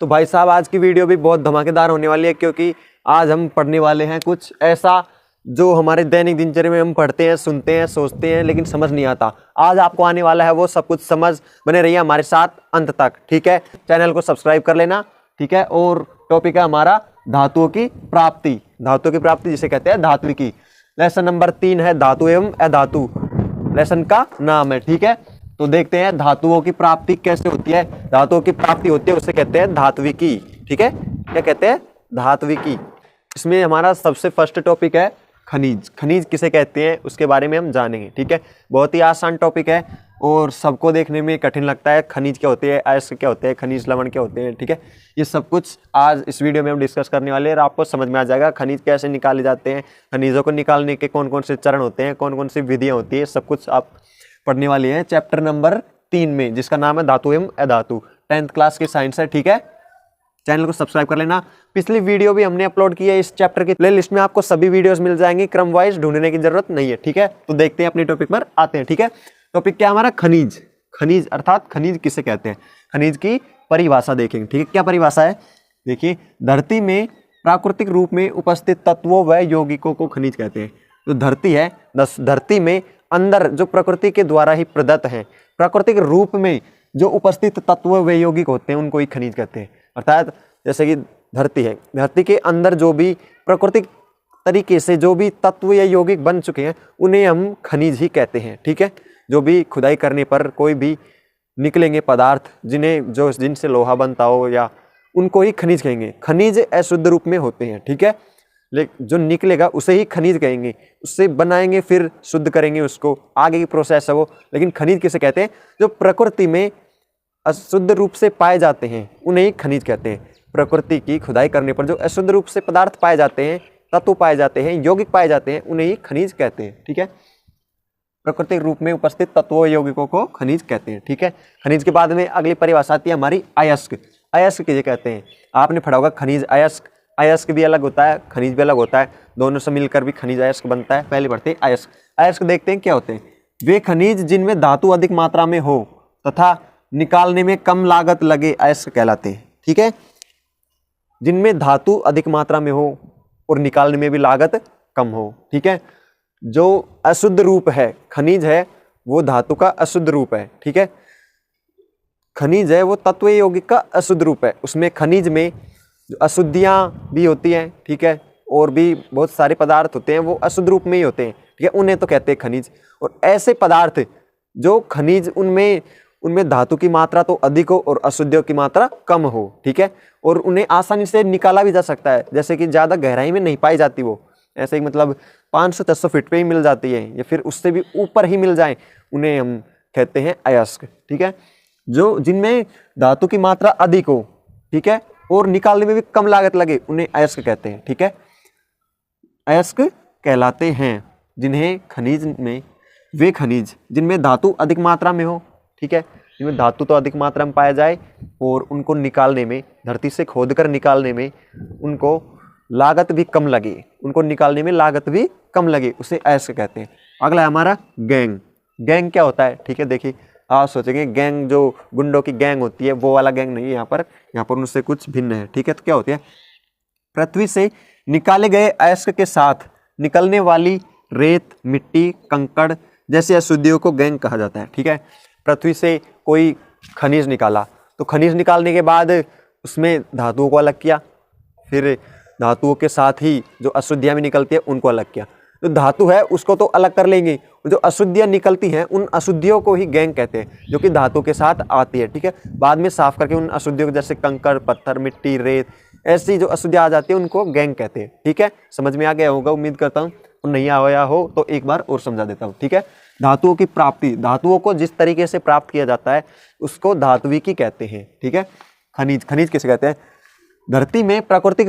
तो भाई साहब आज की वीडियो भी बहुत धमाकेदार होने वाली है, क्योंकि आज हम पढ़ने वाले हैं कुछ ऐसा जो हमारे दैनिक दिनचर्या में हम पढ़ते हैं, सुनते हैं, सोचते हैं, लेकिन समझ नहीं आता। आज आपको आने वाला है वो सब कुछ समझ। बने रहिए हमारे साथ अंत तक, ठीक है। चैनल को सब्सक्राइब कर लेना, ठीक है। और टॉपिक है हमारा धातुओं की प्राप्ति। धातुओं की प्राप्ति जिसे कहते हैं धात्विकी। लेसन नंबर 3 है धातु एवं अधातु। लेसन का नाम है, ठीक है। तो देखते हैं धातुओं की प्राप्ति कैसे होती है। धातुओं की प्राप्ति होती है उसे कहते हैं धात्विकी, ठीक है। क्या कहते हैं? धात्विकी। इसमें हमारा सबसे फर्स्ट टॉपिक है खनिज। खनिज किसे कहते हैं उसके बारे में हम जानेंगे, ठीक है। बहुत ही आसान टॉपिक है और सबको देखने में कठिन लगता है। खनिज क्या होते हैं, अयस्क क्या होते हैं, खनिज लवण क्या होते हैं, ठीक है। ये सब कुछ आज इस वीडियो में हम डिस्कस करने वाले हैं और आपको समझ में आ जाएगा खनिज कैसे निकाले जाते हैं, खनिजों को निकालने के कौन कौन से चरण होते हैं, कौन कौन सी विधियाँ होती है, सब कुछ आप पढ़ने वाली है चैप्टर नंबर 3 में, जिसका नाम है धातु एवं अधातु। 10th क्लास की साइंस है, ठीक है। चैनल को सब्सक्राइब कर लेना। पिछली वीडियो भी हमने अपलोड की है इस चैप्टर की प्लेलिस्ट में, आपको सभी वीडियोस मिल जाएंगी, क्रम वाइज ढूंढने की जरूरत नहीं है, ठीक है। तो देखते हैं अपने टॉपिक पर आते हैं, ठीक है। टॉपिक क्या हमारा? खनिज। खनिज अर्थात खनिज किसे कहते हैं, खनिज की परिभाषा देखेंगे, ठीक है। क्या परिभाषा है? देखिए, धरती में प्राकृतिक रूप में उपस्थित तत्वों व यौगिकों को खनिज कहते हैं। जो धरती है, धरती में अंदर जो प्रकृति के द्वारा ही प्रदत्त है, प्राकृतिक रूप में जो उपस्थित तत्व व यौगिक होते हैं उनको ही खनिज कहते हैं। अर्थात जैसे कि धरती है, धरती के अंदर जो भी प्राकृतिक तरीके से जो भी तत्व या यौगिक बन चुके हैं उन्हें हम खनिज ही कहते हैं, ठीक है। जो भी खुदाई करने पर कोई भी निकलेंगे पदार्थ जिनसे लोहा बनता हो या उनको ही खनिज कहेंगे। खनिज अशुद्ध रूप में होते हैं, ठीक है। लेकिन जो निकलेगा उसे ही खनिज कहेंगे, उससे बनाएंगे फिर शुद्ध करेंगे उसको, आगे की प्रोसेस है वो। लेकिन खनिज किसे कहते हैं? जो प्रकृति में अशुद्ध रूप से पाए जाते हैं उन्हें ही खनिज कहते हैं। प्रकृति की खुदाई करने पर जो अशुद्ध रूप से पदार्थ पाए जाते हैं, तत्व पाए जाते हैं, यौगिक पाए जाते हैं, उन्हें ही खनिज कहते हैं, ठीक है। प्राकृतिक रूप में उपस्थित तत्वों यौगिकों को खनिज कहते हैं, ठीक है। खनिज के बाद में अगली परिभाषा आती है हमारी अयस्क। अयस्क किसे कहते हैं? आपने पढ़ा होगा खनिज अयस्क। अयस्क भी अलग होता है, खनिज भी अलग होता है, दोनों से मिलकर भी खनिज अयस्क बनता है। पहले पढ़ते हैं अयस्क। अयस्क देखते हैं क्या होते हैं। वे खनिज जिनमें धातु अधिक मात्रा में हो तथा निकालने में कम लागत लगे अयस्क कहलाते हैं, ठीक है। जिनमें धातु अधिक मात्रा में हो और निकालने में भी लागत कम हो, ठीक है। जो अशुद्ध रूप है, खनिज है वो धातु का अशुद्ध रूप है, ठीक है। खनिज है वो तत्व यौगिक का अशुद्ध रूप है। उसमें खनिज में जो अशुद्धियाँ भी होती हैं, ठीक है, और भी बहुत सारे पदार्थ होते हैं वो अशुद्ध रूप में ही होते हैं, ठीक है। उन्हें तो कहते हैं खनिज। और ऐसे पदार्थ जो खनिज उनमें धातु की मात्रा तो अधिक हो और अशुद्धियों की मात्रा कम हो, ठीक है। और उन्हें आसानी से निकाला भी जा सकता है, जैसे कि ज़्यादा गहराई में नहीं पाई जाती वो, ऐसे ही मतलब 500-600 फीट पे ही मिल जाती है या फिर उससे भी ऊपर ही मिल जाए, उन्हें हम कहते हैं अयस्क, ठीक है। जो जिनमें धातु की मात्रा अधिक हो, ठीक है, और निकालने में भी कम लागत लगे उन्हें अयस्क कहते हैं, ठीक है। अयस्क कहलाते हैं जिन्हें खनिज में वे खनिज जिनमें धातु अधिक मात्रा में हो, ठीक है, जिनमें धातु तो अधिक मात्रा में पाया जाए और उनको निकालने में, धरती से खोदकर निकालने में उनको लागत भी कम लगे, उनको निकालने में लागत भी कम लगे, उसे अयस्क कहते हैं। अगला है हमारा गैंग। गैंग क्या होता है? ठीक है, देखिए आप सोचेंगे गैंग जो गुंडों की गैंग होती है वो वाला गैंग नहीं है, यहाँ पर उनसे कुछ भिन्न है, ठीक है। तो क्या होती है? पृथ्वी से निकाले गए अयस्क के साथ निकलने वाली रेत, मिट्टी, कंकड़ जैसे अशुद्धियों को गैंग कहा जाता है, ठीक है। पृथ्वी से कोई खनिज निकाला तो खनिज निकालने के बाद उसमें धातुओं को अलग किया, फिर धातुओं के साथ ही जो अशुद्धियाँ भी निकलती है उनको अलग किया। जो धातु है उसको तो अलग कर लेंगे, जो अशुद्धियाँ निकलती हैं उन अशुद्धियों को ही गैंग कहते हैं, जो कि धातु के साथ आती है, ठीक है। बाद में साफ करके उन अशुद्धियों को, जैसे कंकड़, पत्थर, मिट्टी, रेत, ऐसी जो अशुद्धियाँ आ जाती है उनको गैंग कहते हैं, ठीक है। समझ में आ गया होगा उम्मीद करता हूँ, और नहीं आया हो तो एक बार और समझा देता हूँ, ठीक है। धातुओं की प्राप्ति, धातुओं को जिस तरीके से प्राप्त किया जाता है उसको धात्विकी कहते हैं, ठीक है। खनिज, खनिज किसे कहते हैं? धरती में प्राकृतिक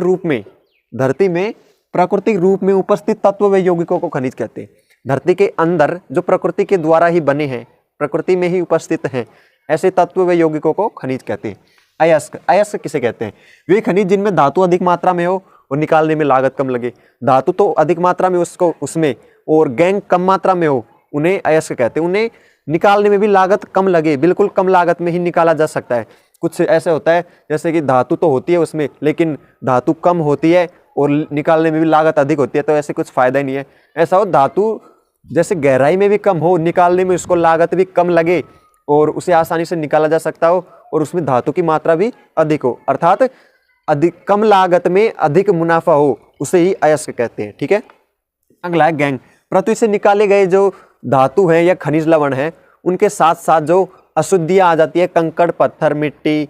रूप में उपस्थित तत्व व यौगिकों को खनिज कहते हैं। धरती के अंदर जो प्रकृति के द्वारा ही बने हैं, प्रकृति में ही उपस्थित हैं, ऐसे तत्व व यौगिकों को खनिज कहते हैं। अयस्क, अयस्क किसे कहते हैं? वे खनिज जिनमें धातु अधिक मात्रा में हो और निकालने में लागत कम लगे। धातु तो अधिक मात्रा में उसमें और गैंग कम मात्रा में हो, उन्हें अयस्क कहते हैं। उन्हें निकालने में भी लागत कम लगे, बिल्कुल कम लागत में ही निकाला जा सकता है, कुछ ऐसे होता है जैसे कि धातु तो होती है उसमें, लेकिन धातु कम होती है और निकालने में भी लागत अधिक होती है, तो ऐसे कुछ फायदा ही नहीं है। ऐसा हो धातु जैसे गहराई में भी कम हो, निकालने में उसको लागत भी कम लगे और उसे आसानी से निकाला जा सकता हो और उसमें धातु की मात्रा भी अधिक हो, अर्थात अधिक कम लागत में अधिक मुनाफा हो, उसे ही अयस्क कहते हैं। ठीक है, अगला है गैंग। पृथ्वी से निकाले गए जो धातु हैं या खनिज लवण हैं, उनके साथ साथ जो अशुद्धियां आ जाती है, कंकड़ पत्थर मिट्टी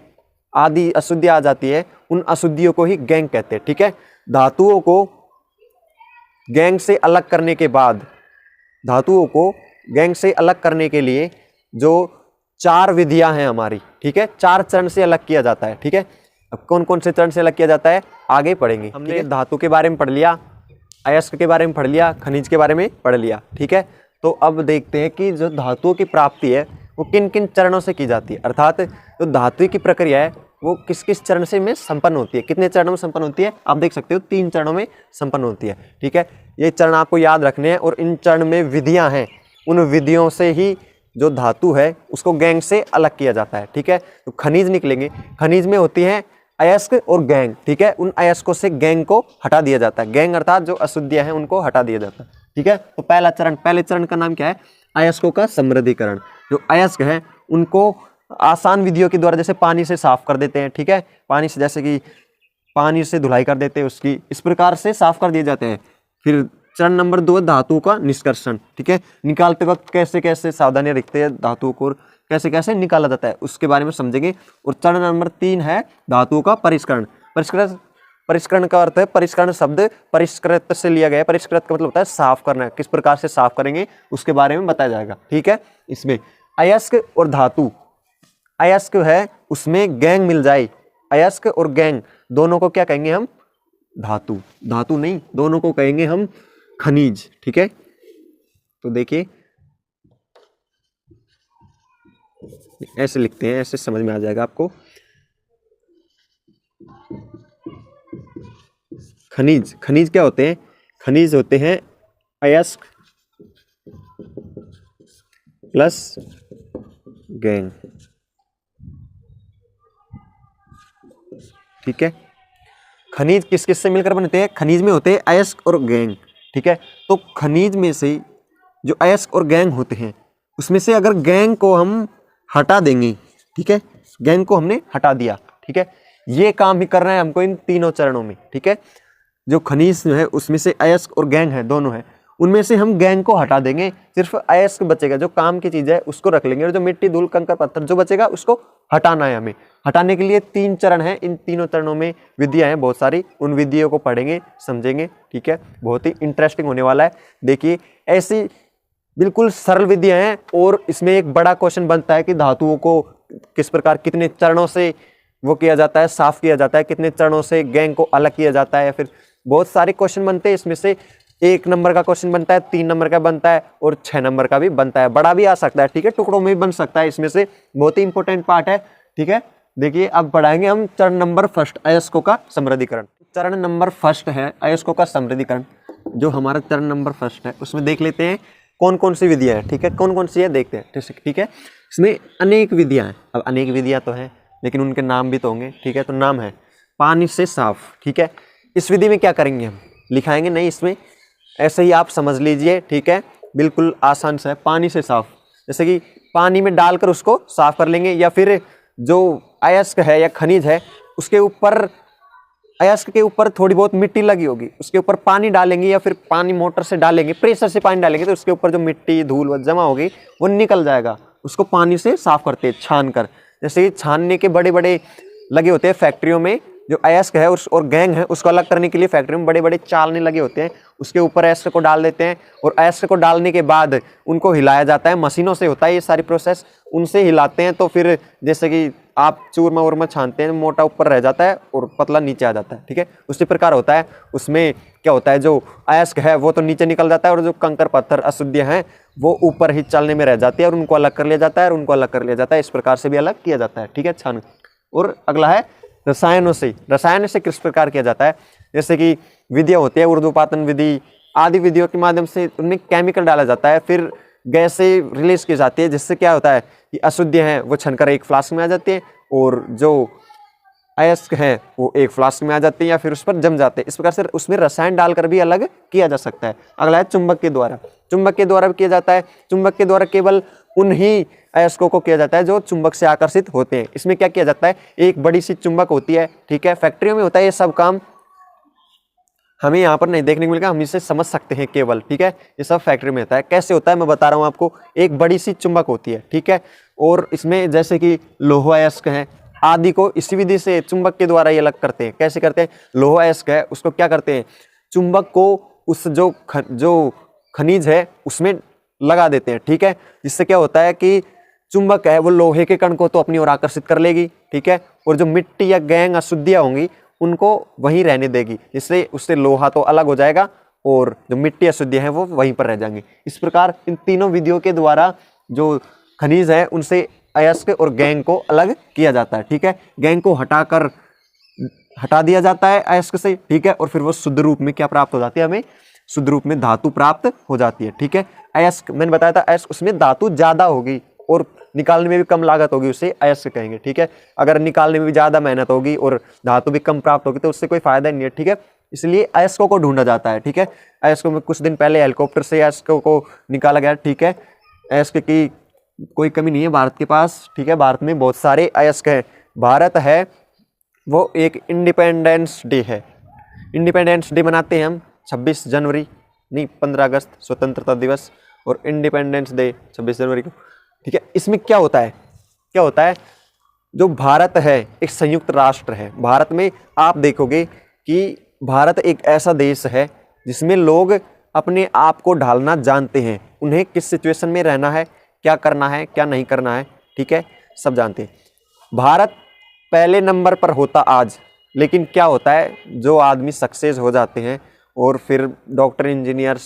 आदि अशुद्धियां आ जाती है, उन अशुद्धियों को ही गैंग कहते हैं। ठीक है, धातुओं को गैंग से अलग करने के बाद, धातुओं को गैंग से अलग करने के लिए जो 4 विधियां हैं हमारी, ठीक है, 4 चरण से अलग किया जाता है। ठीक है, अब कौन कौन से चरण से अलग किया जाता है आगे पढ़ेंगे। हमने धातु के बारे में पढ़ लिया, अयस्क के बारे में पढ़ लिया, खनिज के बारे में पढ़ लिया। ठीक है, तो अब देखते हैं कि जो धातुओं की प्राप्ति है वो किन किन चरणों से की जाती है, अर्थात जो धातु की प्रक्रिया है वो किस किस चरण से में संपन्न होती है, कितने चरणों में संपन्न होती है। आप देख सकते हो 3 चरणों में संपन्न होती है। ठीक है, ये चरण आपको याद रखने हैं और इन चरण में विधियां हैं, उन विधियों से ही जो धातु है उसको गैंग से अलग किया जाता है। ठीक है, तो खनिज निकलेंगे, खनिज में होती है अयस्क और गैंग। ठीक है, उन अयस्कों से गैंग को हटा दिया जाता है, गैंग अर्थात जो अशुद्धियां हैं उनको हटा दिया जाता है। ठीक है, तो पहला चरण, पहले चरण का नाम क्या है, अयस्कों का समृद्धिकरण। जो अयस्क है उनको आसान विधियों के द्वारा जैसे पानी से साफ कर देते हैं। ठीक है, पानी से जैसे कि पानी से धुलाई कर देते हैं उसकी, इस प्रकार से साफ कर दिए जाते हैं। फिर चरण नंबर 2 धातुओं का निष्कर्षण। ठीक है, निकालते वक्त कैसे कैसे सावधानियां रखते हैं धातुओं को, कैसे कैसे निकाला जाता है उसके बारे में समझेंगे। और चरण नंबर 3 है धातुओं का परिष्करण। परिष्करण का अर्थ है, परिष्करण शब्द परिष्कृत से लिया गया है। परिष्कृत का मतलब होता है साफ करना, किस प्रकार से साफ करेंगे उसके बारे में बताया जाएगा। ठीक है, इसमें अयस्क और धातु, अयस्क है उसमें गैंग मिल जाए, अयस्क और गैंग दोनों को क्या कहेंगे हम, धातु, धातु नहीं, दोनों को कहेंगे हम खनिज। ठीक है, तो देखिए ऐसे लिखते हैं, ऐसे समझ में आ जाएगा आपको। खनिज, खनिज क्या होते हैं, खनिज होते हैं अयस्क प्लस गैंग। ठीक है, खनिज किस किस से मिलकर बनते हैं, खनिज में होते हैं अयस्क और गैंग। ठीक है, तो खनिज में से जो अयस्क और गैंग होते हैं उसमें से अगर गैंग को हम हटा देंगे, ठीक है, गैंग को हमने हटा दिया, ठीक है, ये काम ही करना है हमको इन तीनों चरणों में। ठीक है, जो खनिज है उसमें से अयस्क और गैंग है, दोनों है, उनमें से हम गैंग को हटा देंगे, सिर्फ अयस्क बचेगा, जो काम की चीज है उसको रख लेंगे, और जो मिट्टी धूल कंकर पत्थर जो बचेगा उसको हटाना है हमें। हटाने के लिए 3 चरण हैं, इन तीनों चरणों में विधियां हैं बहुत सारी, उन विधियों को पढ़ेंगे समझेंगे। ठीक है, बहुत ही इंटरेस्टिंग होने वाला है। देखिए ऐसी बिल्कुल सरल विधियां हैं और इसमें एक बड़ा क्वेश्चन बनता है कि धातुओं को किस प्रकार कितने चरणों से वो किया जाता है, साफ किया जाता है, कितने चरणों से गैंग को अलग किया जाता है। फिर बहुत सारे क्वेश्चन बनते हैं, इसमें से 1 नंबर का क्वेश्चन बनता है, 3 नंबर का बनता है और 6 नंबर का भी बनता है, बड़ा भी आ सकता है। ठीक है, टुकड़ों में भी बन सकता है, इसमें से बहुत ही इंपॉर्टेंट पार्ट है। ठीक है, देखिए अब पढ़ाएंगे हम चरण नंबर 1 अयस्कों का समृद्धिकरण। चरण नंबर 1 है अयस्कों का समृद्धिकरण। जो हमारा चरण नंबर 1 है उसमें देख लेते हैं कौन कौन सी विधियां हैं। ठीक है, कौन कौन सी है देखते हैं। ठीक है, इसमें अनेक विधियां हैं। अब अनेक विधियां तो हैं लेकिन उनके नाम भी तो होंगे। ठीक है, तो नाम है पानी से साफ। ठीक है, इस विधि में क्या करेंगे हम, लिखाएंगे नहीं, इसमें ऐसे ही आप समझ लीजिए। ठीक है, बिल्कुल आसान सा है, पानी से साफ, जैसे कि पानी में डालकर उसको साफ कर लेंगे, या फिर जो अयस्क है या खनिज है उसके ऊपर, अयस्क के ऊपर थोड़ी बहुत मिट्टी लगी होगी, उसके ऊपर पानी डालेंगे या फिर पानी मोटर से डालेंगे, प्रेशर से पानी डालेंगे तो उसके ऊपर जो मिट्टी धूल जमा होगी वो निकल जाएगा। उसको पानी से साफ करते हैं छान कर। जैसे कि छानने के बड़े बड़े लगे होते हैं फैक्ट्रियों में, जो अयस्क है और गैंग है उसको अलग करने के लिए फैक्ट्री में बड़े बड़े चालने लगे होते हैं, उसके ऊपर अयस्क को डाल देते हैं और अयस्क को डालने के बाद उनको हिलाया जाता है, मशीनों से होता है ये सारी प्रोसेस, उनसे हिलाते हैं। तो फिर जैसे कि आप चूरमा उरमा छानते हैं, मोटा ऊपर रह जाता है और पतला नीचे आ जाता है। ठीक है, उसी प्रकार होता है। उसमें क्या होता है, जो अयस्क है वो तो नीचे निकल जाता है और जो कंकर पत्थर अशुद्धियां हैं वो ऊपर ही चलने में रह जाती है और उनको अलग कर लिया जाता है और उनको अलग कर लिया जाता है। इस प्रकार से भी अलग किया जाता है। ठीक है, छान। और अगला है रसायनों से। रसायन से किस प्रकार किया जाता है, जैसे कि विधियां होती है ऊर्ध्वपातन विधि आदि विधियों के माध्यम से उनमें केमिकल डाला जाता है। फिर गैसें रिलीज की जाती है, जिससे क्या होता है कि अशुद्ध हैं वो छनकर एक फ्लास्क में आ जाती है और जो अयस्क है वो एक फ्लास्क में आ जाते हैं या फिर उस पर जम जाते हैं। इस प्रकार से उसमें रसायन डालकर भी अलग किया जा सकता है। अगला है चुंबक के द्वारा। चुंबक के द्वारा भी किया जाता है। चुंबक के द्वारा केवल उन्हीं अयस्कों को किया जाता है जो चुंबक से आकर्षित होते हैं। इसमें क्या किया जाता है, एक बड़ी सी चुंबक होती है, ठीक है, फैक्ट्रियों में होता है ये सब काम, हमें यहाँ पर नहीं देखने को मिलेगा, हम इसे समझ सकते हैं केवल, ठीक है, ये सब फैक्ट्री में होता है। कैसे होता है मैं बता रहा हूँ आपको। एक बड़ी सी चुंबक होती है, ठीक है, और इसमें जैसे कि लोहा अयस्क है आदि को इसी विधि से चुंबक के द्वारा ये अलग करते हैं। कैसे करते हैं, लोहा अयस्क है उसको क्या करते हैं, चुंबक को उस जो खनिज है उसमें लगा देते हैं, ठीक है, जिससे क्या होता है कि चुंबक है वो लोहे के कण को तो अपनी ओर आकर्षित कर लेगी, ठीक है, और जो मिट्टी या गैंग अशुद्धियाँ होंगी उनको वहीं रहने देगी, इससे उससे लोहा तो अलग हो जाएगा और जो मिट्टी अशुद्धियाँ हैं वो वहीं पर रह जाएंगी। इस प्रकार इन तीनों विधियों के द्वारा जो खनिज है उनसे अयस्क और गैंग को अलग किया जाता है, ठीक है, गैंग को हटा दिया जाता है अयस्क से, ठीक है, और फिर वो शुद्ध रूप में क्या प्राप्त हो जाती है, हमें शुद्ध रूप में धातु प्राप्त हो जाती है, ठीक है। अयस्क मैंने बताया था, अयस्क उसमें धातु ज्यादा होगी और निकालने में भी कम लागत होगी, उससे अयस्क कहेंगे, ठीक है। अगर निकालने में भी ज्यादा मेहनत होगी और धातु भी कम प्राप्त होगी तो उससे कोई फायदा नहीं है, ठीक है, इसलिए अयस्कों को ढूंढा जाता है, ठीक है। अयस्कों में कुछ दिन पहले हेलीकॉप्टर से अयस्कों को निकाला गया, ठीक है, अयस्क की कोई कमी नहीं है भारत के पास, ठीक है, भारत में बहुत सारे अयस्क हैं। भारत है वो एक इंडिपेंडेंस डे है, इंडिपेंडेंस डे मनाते हैं हम 26 जनवरी, नहीं 15 अगस्त स्वतंत्रता दिवस और इंडिपेंडेंस डे 26 जनवरी को, ठीक है। इसमें क्या होता है, जो भारत है एक संयुक्त राष्ट्र है। भारत में आप देखोगे कि भारत एक ऐसा देश है जिसमें लोग अपने आप को ढालना जानते हैं, उन्हें किस सिचुएशन में रहना है, क्या करना है, क्या नहीं करना है, ठीक है, सब जानते हैं। भारत पहले नंबर पर होता आज, लेकिन क्या होता है, जो आदमी सक्सेस हो जाते हैं और फिर डॉक्टर, इंजीनियर्स,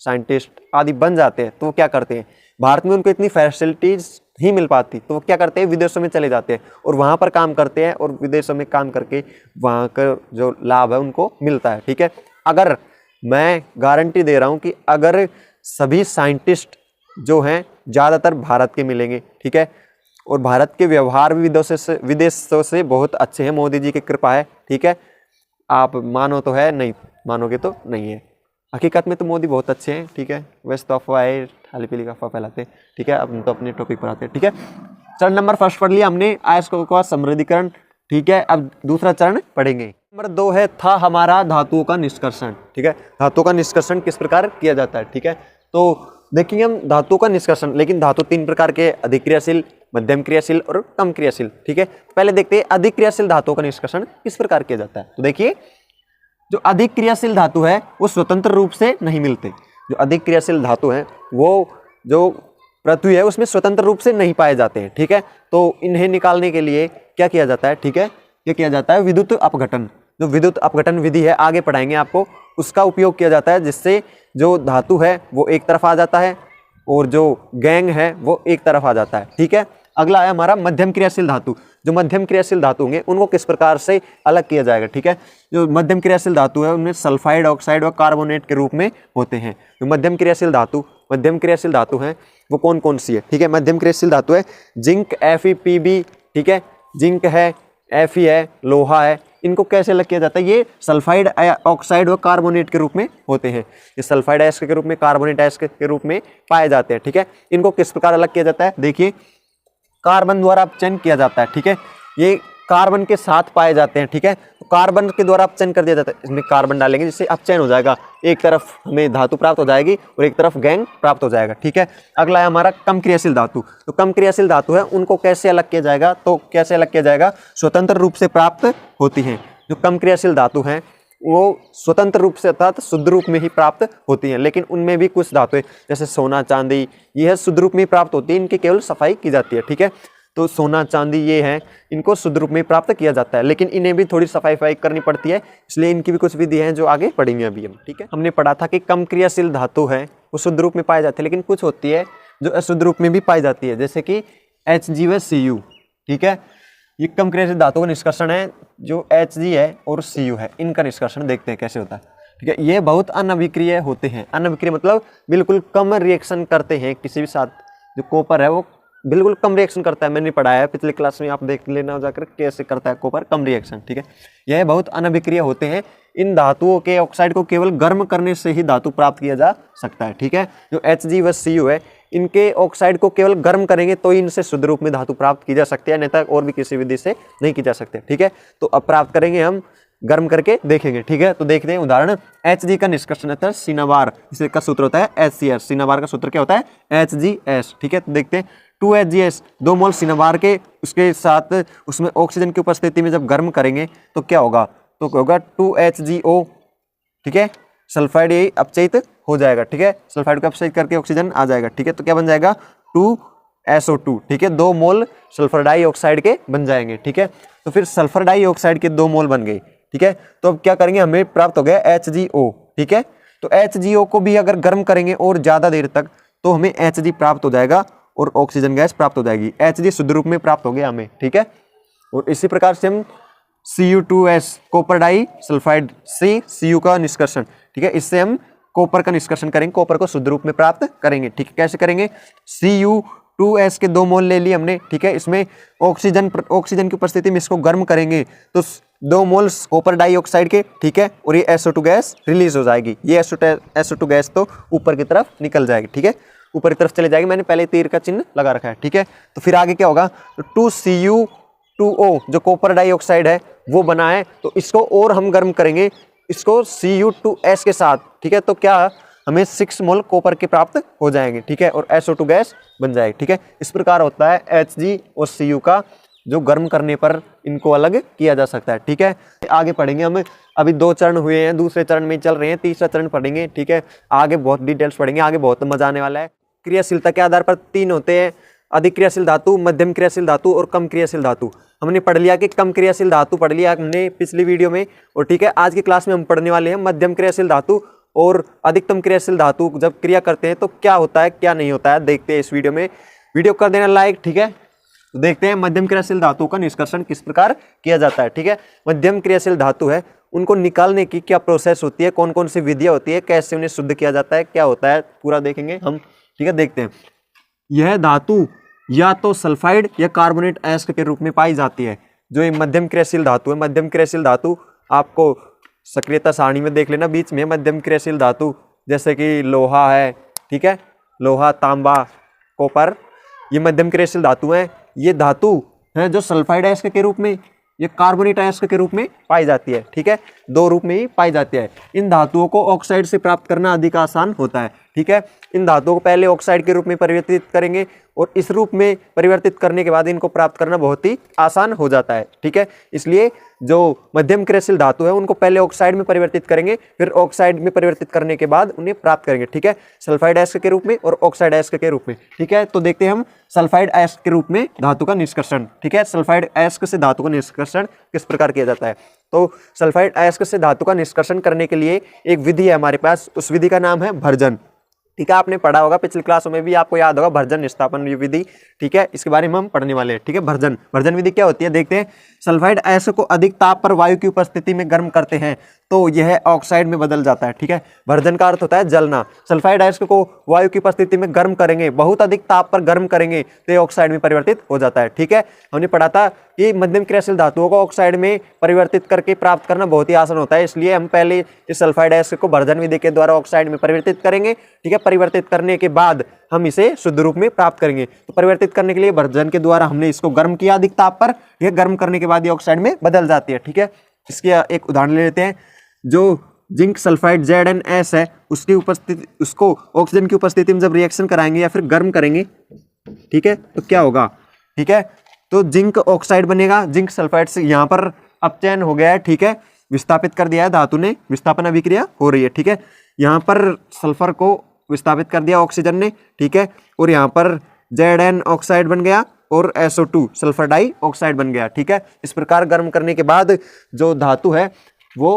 साइंटिस्ट आदि बन जाते हैं तो वो क्या करते हैं, भारत में उनको इतनी फैसिलिटीज नहीं मिल पाती तो वो क्या करते हैं, विदेशों में चले जाते हैं और वहाँ पर काम करते हैं और विदेशों में काम करके वहाँ का जो लाभ है उनको मिलता है, ठीक है। अगर मैं गारंटी दे रहा हूँ कि अगर सभी साइंटिस्ट जो हैं ज़्यादातर भारत के मिलेंगे, ठीक है, और भारत के व्यवहार भी विदेशों से बहुत अच्छे हैं, मोदी जी की कृपा है, ठीक है। आप मानो तो है, नहीं मानोगे तो नहीं है, हकीकत में तो मोदी बहुत अच्छे हैं, ठीक है, वैसे तो अफवाह है, खाली पीली अफवाह फैलाते हैं, ठीक है। अब तो अपने टॉपिक पर आते हैं, ठीक है। चरण नंबर फर्स्ट पढ़ लिया हमने, अयस्कों का समृद्धीकरण, ठीक है। अब दूसरा चरण पढ़ेंगे। नंबर 2 है था हमारा धातुओं का निष्कर्षण, ठीक है, धातुओं का निष्कर्षण किस प्रकार किया जाता है, ठीक है। तो देखेंगे हम धातुओं का निष्कर्षण, लेकिन धातु 3 प्रकार के, अधिक क्रियाशील, मध्यम क्रियाशील और कम क्रियाशील, ठीक है। पहले देखते हैं अधिक क्रियाशील धातुओं का निष्कर्षण किस प्रकार किया जाता है। तो देखिए, जो अधिक क्रियाशील धातु है वो स्वतंत्र रूप से नहीं मिलते, जो अधिक क्रियाशील धातु है वो जो पृथ्वी है उसमें स्वतंत्र रूप से नहीं पाए जाते हैं, ठीक है। तो इन्हें निकालने के लिए क्या किया जाता है, ठीक है, ये किया जाता है विद्युत अपघटन। जो विद्युत अपघटन विधि है आगे पढ़ाएंगे आपको, उसका उपयोग किया जाता है, जिससे जो धातु है वो एक तरफ आ जाता है और जो गैंग है वो एक तरफ आ जाता है, ठीक है। अगला है हमारा मध्यम क्रियाशील धातु। जो मध्यम क्रियाशील धातु होंगे उनको किस प्रकार से अलग किया जाएगा, ठीक है। जो मध्यम क्रियाशील धातु है उनमें सल्फाइड, ऑक्साइड और कार्बोनेट के रूप में होते हैं। जो मध्यम क्रियाशील धातु हैं वो कौन कौन सी है, ठीक है। मध्यम क्रियाशील धातु है जिंक, Fe, ठीक है, जिंक है, Fe है, लोहा है। इनको कैसे अलग किया जाता है, ये सल्फाइड, ऑक्साइड और कार्बोनेट के रूप में होते हैं। ये सल्फाइड अयस्क के रूप में, कार्बोनेट अयस्क के रूप में पाए जाते हैं, ठीक है। इनको किस प्रकार अलग किया जाता है, देखिए कार्बन द्वारा अपचयन किया जाता है, ठीक है। ये कार्बन के साथ पाए जाते हैं, ठीक है। तो कार्बन के द्वारा अपचयन कर दिया जाता है, इसमें कार्बन डालेंगे जिससे अपचयन हो जाएगा, एक तरफ हमें धातु प्राप्त हो जाएगी और एक तरफ गैंग प्राप्त हो जाएगा, ठीक है। अगला है हमारा कम क्रियाशील धातु। तो कम क्रियाशील धातु है उनको कैसे अलग किया जाएगा, तो कैसे अलग किया जाएगा, स्वतंत्र रूप से प्राप्त होती हैं। जो कम क्रियाशील धातु हैं वो स्वतंत्र रूप से अर्थात शुद्ध रूप में ही प्राप्त होती हैं, लेकिन उनमें भी कुछ धातुएं जैसे सोना, चांदी, यह शुद्ध रूप में ही प्राप्त होती है, इनकी केवल सफाई की जाती है, ठीक है। तो सोना, चांदी ये हैं, इनको शुद्ध रूप में प्राप्त किया जाता है, लेकिन इन्हें भी थोड़ी सफाई करनी पड़ती है, इसलिए इनकी भी कुछ विधि हैं जो आगे पढ़ेंगे अभी हम, ठीक है। हमने पढ़ा था कि कम क्रियाशील धातु है वो शुद्ध रूप में पाई जाती है, लेकिन कुछ होती है जो अशुद्ध रूप में भी पाई जाती है, जैसे कि Hg व Cu, ठीक है। ये कम क्रियाशील धातु का निष्कर्षण है, जो Hg है और Cu है, इनका निष्कर्षण देखते हैं कैसे होता है, ठीक है। ये बहुत अनअभिक्रिय होते हैं। अनअभिक्रिय मतलब बिल्कुल कम रिएक्शन करते हैं किसी भी साथ। जो कॉपर है वो बिल्कुल कम रिएक्शन करता है। मैंने पढ़ाया है पिछले क्लास में, आप देख लेना जाकर कैसे करता है कॉपर कम रिएक्शन, ठीक है। यह बहुत अनअभिक्रिय होते हैं। इन धातुओं के ऑक्साइड को केवल गर्म करने से ही धातु प्राप्त किया जा सकता है, ठीक है। जो Hg व Cu है, इनके ऑक्साइड को केवल गर्म करेंगे तो इनसे शुद्ध रूप में धातु प्राप्त की जा सकती है, नहीं तो और भी किसी विधि से नहीं की जा सकती, ठीक है। तो अब प्राप्त करेंगे हम, गर्म करके देखेंगे, ठीक है। तो देखते हैं उदाहरण। Hg का निष्कर्षण होता है सिनाबार, इसका सूत्र होता है HCl। सिनाबार का सूत्र क्या होता है HgS, ठीक है। तो देखते हैं 2HgS 2 मोल सिनाबार के, उसके साथ उसमें ऑक्सीजन की उपस्थिति में जब गर्म करेंगे तो क्या होगा, तो होगा 2HgO, ठीक है। सल्फाइड ये अपचयित हो जाएगा, ठीक है। सल्फाइड को अपचयित करके ऑक्सीजन आ जाएगा, ठीक है। तो क्या बन जाएगा 2SO2, ठीक है। 2 मोल सल्फर डाइऑक्साइड के बन जाएंगे, ठीक है। तो फिर सल्फर डाइऑक्साइड के 2 मोल बन गए, ठीक है। तो अब क्या करेंगे, हमें प्राप्त हो गया HgO, ठीक है। तो HgO को भी अगर गर्म करेंगे और ज्यादा देर तक तो हमें Hg प्राप्त हो जाएगा और ऑक्सीजन गैस प्राप्त हो जाएगी। Hg शुद्ध रूप में प्राप्त हो गया हमें, ठीक है। और इसी प्रकार से हम Cu2S कॉपर डाई सल्फाइड से Cu का निष्कर्षण, ठीक है। इससे हम कॉपर का निष्कर्षण करेंगे, कॉपर को शुद्ध रूप में प्राप्त करेंगे, ठीक है। कैसे करेंगे, Cu2S के 2 मोल ले लिए हमने, ठीक है। इसमें ऑक्सीजन की उपस्थिति में इसको गर्म करेंगे तो 2 मोल कॉपर डाइऑक्साइड के, ठीक है। और ये SO2 गैस रिलीज हो जाएगी। ये SO2 गैस तो ऊपर की तरफ निकल जाएगी, ठीक है, ऊपर की तरफ चले जाएगी। मैंने पहले तीर का चिन्ह लगा रखा है, ठीक है। तो फिर आगे क्या होगा, तो 2Cu2O जो कॉपर डाइऑक्साइड है वो बना है, तो इसको और हम गर्म करेंगे, इसको Cu2S के साथ, ठीक है। तो क्या हमें 6 मोल कॉपर के प्राप्त हो जाएंगे, ठीक है। और SO2 गैस बन जाएगी, ठीक है। इस प्रकार होता है Hg और Cu का, जो गर्म करने पर इनको अलग किया जा सकता है, ठीक है। आगे पढ़ेंगे हम, अभी 2 चरण हुए हैं, दूसरे चरण में चल रहे हैं, तीसरा चरण पढ़ेंगे, ठीक है। आगे बहुत डिटेल्स पढ़ेंगे, आगे बहुत मजा आने वाला है। क्रियाशीलता के आधार पर 3 होते हैं, अधिक क्रियाशील धातु, मध्यम क्रियाशील धातु और कम क्रियाशील धातु। हमने पढ़ लिया कि कम क्रियाशील धातु पढ़ लिया हमने पिछली वीडियो में, और ठीक है आज की क्लास में हम पढ़ने वाले हैं मध्यम क्रियाशील धातु और अधिकतम क्रियाशील धातु। जब क्रिया करते हैं तो क्या होता है क्या नहीं होता है, देखते हैं इस वीडियो में। वीडियो कर देना लाइक, ठीक है। तो देखते हैं मध्यम क्रियाशील धातु का निष्कर्षण किस प्रकार किया जाता है, ठीक है। मध्यम क्रियाशील धातु है, उनको निकालने की क्या प्रोसेस होती है, कौन कौन सी विधियां होती है, कैसे उन्हें शुद्ध किया जाता है, क्या होता है, पूरा देखेंगे हम, ठीक है। देखते हैं, यह धातु या तो सल्फाइड या कार्बोनेट एस्क के रूप में पाई जाती है। जो ये मध्यम क्रियाशील धातु है, मध्यम क्रियाशील धातु आपको सक्रियता सारणी में देख लेना, बीच में मध्यम क्रियाशील धातु जैसे कि लोहा है, ठीक है, लोहा, तांबा, कॉपर, ये मध्यम क्रियाशील धातु है। ये धातु है जो सल्फाइड एस्क के रूप में, ये कार्बोनेट एस्क के रूप में पाई जाती है, ठीक है। 2 रूप में ही पाई जाती है। इन धातुओं को ऑक्साइड से प्राप्त करना अधिक आसान होता है, ठीक है। इन धातुओं को पहले ऑक्साइड के रूप में परिवर्तित करेंगे और इस रूप में परिवर्तित करने के बाद इनको प्राप्त करना बहुत ही आसान हो जाता है, ठीक है। इसलिए जो मध्यम क्रियाशील धातु है उनको पहले ऑक्साइड में परिवर्तित करेंगे, फिर ऑक्साइड में परिवर्तित करने के बाद उन्हें प्राप्त करेंगे, ठीक है, सल्फाइड एस्क के रूप में और ऑक्साइड एस्क के रूप में, ठीक है। तो देखते हैं हम सल्फाइड एस्क के रूप में धातु का निष्कर्षण, ठीक है। सल्फाइड एस्क से धातु का निष्कर्षण किस प्रकार किया जाता है, तो सल्फाइड एस्क से धातु का निष्कर्षण करने के लिए एक विधि है हमारे पास, उस विधि का नाम है भर्जन, ठीक है। आपने पढ़ा होगा पिछली क्लासों में भी, आपको याद होगा भर्जन निष्ठापन विधि, ठीक है। इसके बारे में हम पढ़ने वाले हैं, ठीक है। भर्जन विधि क्या होती है, देखते हैं। सल्फाइड एस्क को अधिक ताप पर वायु की उपस्थिति में गर्म करते हैं तो यह ऑक्साइड में बदल जाता है, ठीक है। भर्जन का अर्थ होता है जलना। सल्फाइड एस्क को वायु की उपस्थिति में गर्म करेंगे, बहुत अधिक ताप पर गर्म करेंगे तो यह ऑक्साइड में परिवर्तित हो जाता है, ठीक है। हमने पढ़ा था कि मध्यम क्रियाशील धातुओं को ऑक्साइड में परिवर्तित करके प्राप्त करना बहुत ही आसान होता है, इसलिए हम पहले इस सल्फाइड एस्क को भर्जन विधि के द्वारा ऑक्साइड में परिवर्तित करेंगे, ठीक है। परिवर्तित करने के बाद हम इसे शुद्ध रूप में प्राप्त करेंगे। तो परिवर्तित करने के लिए भर्जन के द्वारा हमने इसको गर्म किया अधिक ताप पर, यह गर्म करने के बाद ये ऑक्साइड में बदल जाती है, ठीक है। इसके एक उदाहरण ले लेते हैं। जो जिंक सल्फाइड ZnS है, उसकी उपस्थिति, उसको ऑक्सीजन की उपस्थिति में जब रिएक्शन कराएंगे या फिर गर्म करेंगे, ठीक है, तो क्या होगा, ठीक है। तो जिंक ऑक्साइड बनेगा, जिंक सल्फाइड से यहाँ पर अपचयन हो गया है, ठीक है, विस्थापित कर दिया है धातु ने, विस्थापन अभिक्रिया हो रही है, ठीक है। यहाँ पर सल्फर को विस्थापित कर दिया ऑक्सीजन ने, ठीक है, और यहाँ पर Zn ऑक्साइड बन गया और SO2 सल्फर डाई ऑक्साइड बन गया, ठीक है। इस प्रकार गर्म करने के बाद जो धातु है वो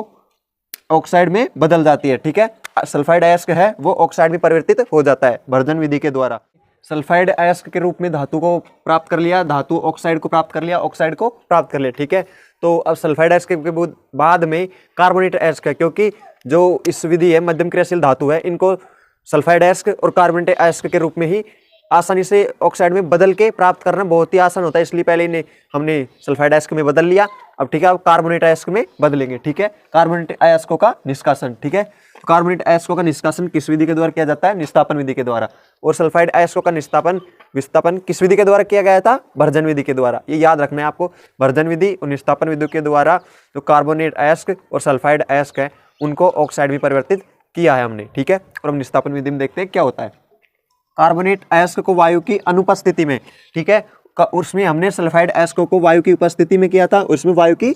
ऑक्साइड में बदल जाती है, ठीक है। सल्फाइड एस्क है वो ऑक्साइड में परिवर्तित हो जाता है भर्जन विधि के द्वारा। सल्फाइड एस्क के रूप में धातु को प्राप्त कर लिया, धातु ऑक्साइड को प्राप्त कर लिया, ऑक्साइड को प्राप्त कर लिया, ठीक है। तो अब सल्फाइड अयस्क के बाद में कार्बोनेटेड अयस्क है, क्योंकि जो इस विधि है मध्यम क्रियाशील धातु है, इनको सल्फाइड अयस्क और कार्बोनेटेड अयस्क के रूप में ही आसानी से ऑक्साइड में बदल के प्राप्त करना बहुत ही आसान होता है, इसलिए पहले इन्हें हमने सल्फाइड अयस्क में बदल लिया। अब ठीक है, अब कार्बोनेट अयस्क में बदलेंगे। ठीक है, कार्बोनेट अयस्कों का निष्कासन। ठीक है, तो कार्बोनेट अयस्कों का निष्कासन किस विधि के द्वारा किया जाता है? निस्तापन विधि के द्वारा। और सल्फाइड अयस्कों का विस्थापन किस विधि के द्वारा किया गया था? भर्जन विधि के द्वारा। ये याद रखना है आपको, भर्जन विधि और निस्तापन विधि के द्वारा जो कार्बोनेट अयस्क और सल्फाइड अयस्क है उनको ऑक्साइड में परिवर्तित किया है हमने। ठीक है, और हम निस्तापन विधि में देखते हैं क्या होता है। कार्बोनेट अयस्क को वायु की अनुपस्थिति में, ठीक है, उसमें हमने सल्फाइड अयस्कों को वायु की उपस्थिति में किया था, उसमें वायु की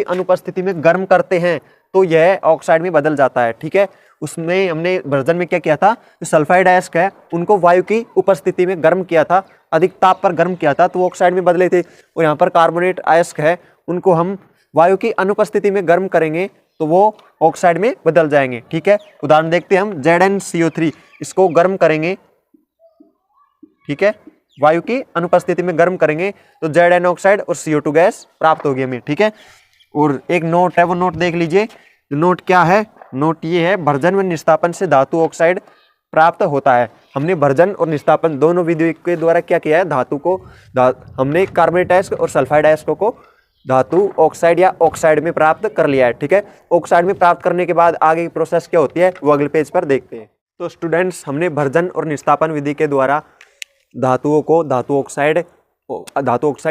अनुपस्थिति में गर्म करते हैं तो यह ऑक्साइड में बदल जाता है। ठीक है, उसमें हमने भर्जन में क्या किया था? जो सल्फाइड अयस्क है उनको वायु की उपस्थिति में गर्म किया था, अधिक ताप पर गर्म किया था तो वो ऑक्साइड में बदले थे। और यहाँ पर कार्बोनेट अयस्क है उनको हम वायु की अनुपस्थिति में गर्म करेंगे तो वो ऑक्साइड में बदल जाएंगे। ठीक है, उदाहरण देखते हैं हम ZnCO3, इसको गर्म करेंगे। ठीक है, वायु की अनुपस्थिति में गर्म करेंगे तो Zn ऑक्साइड और CO2 गैस प्राप्त होगी हमें। ठीक है, और एक नोट है, वो नोट देख लीजिए। नोट क्या है? नोट ये है, भर्जन व निस्तापन से धातु ऑक्साइड प्राप्त होता है। हमने भर्जन और निस्तापन दोनों विधियों के द्वारा क्या किया है? धातु को हमने कार्बोनेट अयस्क और सल्फाइड अयस्कों को धातु ऑक्साइड या ऑक्साइड में प्राप्त कर लिया है। ठीक है, ऑक्साइड में प्राप्त करने के बाद आगे की प्रोसेस क्या होती है वो अगले पेज पर देखते हैं। तो स्टूडेंट्स, हमने भर्जन और निस्तापन विधि के द्वारा धातुओं को धातु ऑक्साइड